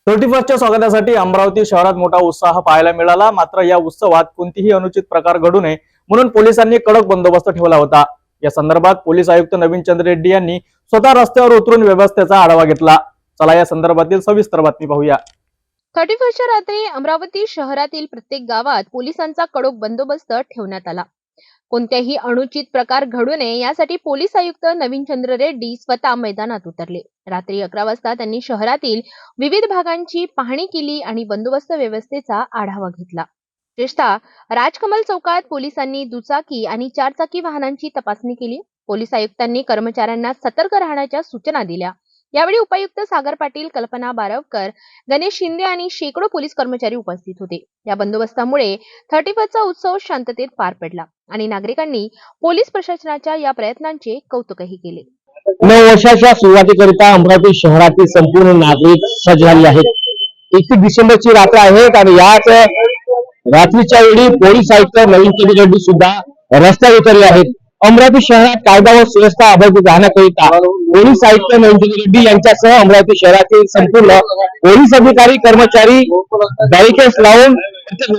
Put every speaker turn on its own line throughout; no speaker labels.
31च्या स्वागतासाठी अमरावती शहरात मोठा उत्साह पाहायला मिळाला। मात्र या उत्सवात कोणतीही अनुचित प्रकार घडू नये म्हणून पोलिसांनी कडक बंदोबस्त ठेवला होता। या संदर्भात पोलीस आयुक्त नवीन चंद्र रेड्डी यांनी स्वतः रस्त्यावर उतरून व्यवस्थेचा आढावा घेतला। चला या संदर्भातील सविस्तर बातमी पाहूया।
31च्या रात्री अमरावती शहरातील प्रत्येक गावात पोलिसांचा कडक बंदोबस्त ठेवण्यात आला। कोणत्याही अनुचित प्रकार घडू नये यासाठी पोलीस आयुक्त नवीन चंद्र रेड्डी स्वतः मैदानात उतरले। रात्री 11 वाजता त्यांनी शहरातील विविध भागांची पाहणी केली आणि बंदोबस्त व्यवस्थेचा आढावा घेतला। विशेषतः राजकमल चौकात पोलिसांनी दुचाकी आणि चारचाकी वाहनांची तपासणी केली। पोलीस आयुक्तांनी कर्मचाऱ्यांना सतर्क राहण्याच्या सूचना दिल्या। यावेळी उपायुक्त सागर पाटील, कल्पना बारवकर, गणेश शिंदे आणि शेकडो पोलीस कर्मचारी उपस्थित होते। या बंदोबस्तामुळे 31चा उत्सव शांततेत पार पडला आणि नागरिकांनी पोलीस प्रशासनाच्या या प्रयत्नांचे कौतुकही केले।
नववर्षाच्या सुरुवातीकरिता अमरावती शहरातील संपूर्ण नागरिक सज्ज झाले आहेत। 31 डिसेंबरची रात्र आहे आणि याच रात्रीच्या वेळी पोलीस आयुक्त नवीन चंद्र रेड्डी सुद्धा रस्त्यावर उतरले आहेत। अमरावती शहरात कायदा व सुव्यवस्था अबाधित राहण्याकरिता पोलीस आयुक्त नवीन चंद्र रेड्डी यांच्यासह अमरावती शहरातील संपूर्ण पोलीस अधिकारी कर्मचारी बॅरिकेड्स लावून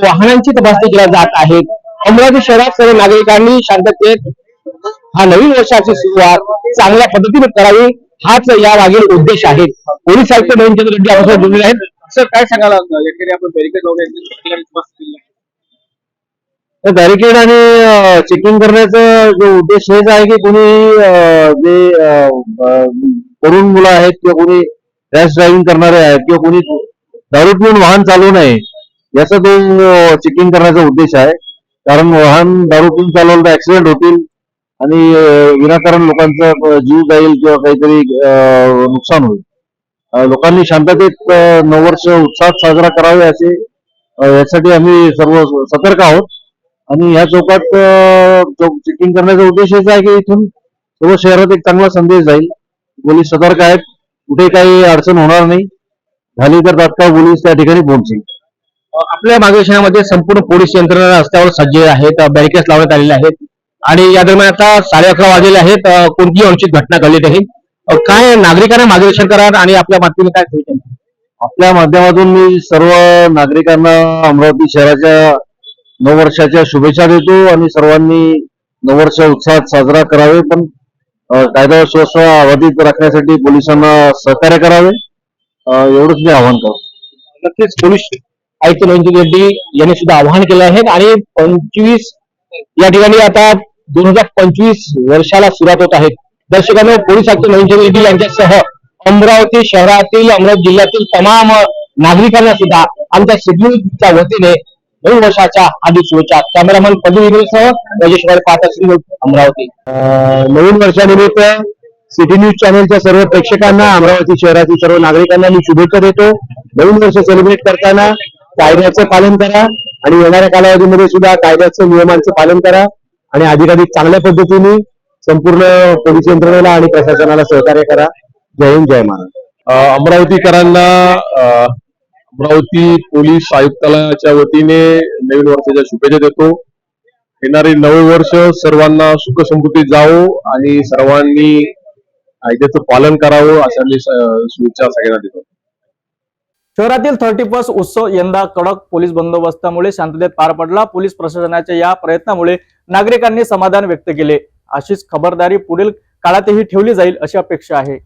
वाहनांची तपासणी केली जात आहे। अमरावती शहरात सर्व नागरिकांनी शांततेत हा नवीन वर्षाची सुरुवात चांगल्या पद्धतीने करावी हाच या मागील उद्देश आहे। पोलीस आयुक्त नवीन चंद्र रेड्डी आपल्यासोबत जोडलेले आहेत। सर, काय सांगायला आपण बॅरिकेड लावले? बॅरिकेड आणि चेकिंग करण्याचा जो उद्देश हेच आहे की कोणी जे तरुण मुलं आहेत किंवा कोणी रॅश ड्रायव्हिंग करणारे आहेत किंवा कोणी दारू पिऊन वाहन चालवू नये याचा तो चेकिंग करण्याचा उद्देश आहे। कारण वाहन दारू पिऊन चालवलं तर ऍक्सिडेंट होतील आणि विनाकारण लोकांचा जीव जाईल किंवा काहीतरी नुकसान होईल। लोकांनी शांततेत नववर्ष उत्साहात साजरा करावे असे यासाठी आम्ही सर्व सतर्क आहोत आणि ह्या चौकात चेकिंग करण्याचा उद्देश हेच आहे की इथून सर्व शहरात एक चांगला संदेश जाईल। पोलीस सतर्क आहेत, कुठे काही अडचण होणार नाही, झाली तर तात्काळ पोलीस त्या ठिकाणी पोहोचेल। आपल्या मार्गदर्शनामध्ये संपूर्ण पोलीस यंत्रणा रस्त्यावर सज्ज आहेत, बॅरिकेड्स लावण्यात आलेले आहेत आणि या दरम्यान आता 11:30 वाजलेले आहेत। कोणतीही अनुचित घटना घडली नाही। काय नागरिकांना मार्गदर्शन करा आणि आपल्या माध्यमातून काय सूचना? आपल्या माध्यमातून मी सर्व नागरिकांना अमरावती शहराच्या नववर्षाच्या शुभेच्छा देतो आणि सर्वांनी नववर्ष उत्साहात साजरा करावे, पण कायदा व सुव्यवस्था अबाधित राखण्यासाठी पोलिसांना सहकार्य करावे एवढंच मी आवाहन करतो। नक्कीच पोलीस आयुक्त नवीन चंद्र रेड्डी यांनी सुद्धा आवाहन केलं आहे आणि 25 या ठिकाणी आता 2025 वर्षाला सुरुवात होत आहे। दर्शकांनो, पोलीस आयुक्त नवीन चंद्र रेड्डी यांच्यासह अमरावती शहरातील, अमरावती जिल्ह्यातील तमाम नागरिकांना सुद्धा आमच्या सिग्नलच्या वतीने नवीन वर्षाच्या हार्दिक शुभेच्छा। कॅमेरामॅन पल्लवीसह राजेश पाहत असतील अमरावती। नवीन वर्षानिमित्त सिटी न्यूज चॅनलच्या सर्व प्रेक्षकांना, अमरावती शहरातील सर्व नागरिकांना मी शुभेच्छा देतो। नवीन वर्ष सेलिब्रेट करताना कायद्याचं पालन करा आणि येणाऱ्या कालावधीमध्ये सुद्धा कायद्याचं नियमांचं पालन करा आणि अधिकाधिक चांगल्या पद्धतीने संपूर्ण पोलीस यंत्रणेला आणि प्रशासनाला सहकार्य करा। जय हिंद, जय महाराष्ट्र।
अमरावतीकरांना अमरावती पोलीस आयुक्तालयाच्या वतीने नवीन वर्षाच्या शुभेच्छा देतो। येणारे नवे वर्ष सर्वांना सुख समृद्धीत जावो आणि सर्वांनी कायद्याचं पालन करावं अशा मी शुभेच्छा सगळ्यांना देतो।
शहरातील 31 उत्सव यंदा कडक पोलीस बंदोबस्तामुळे शांततेत पार पडला। पोलीस प्रशासनाच्या या प्रयत्नामुळे नागरिकांनी समाधान व्यक्त केले। अशीच खबरदारी पुढील काळातही ठेवली जाईल अशी अपेक्षा आहे।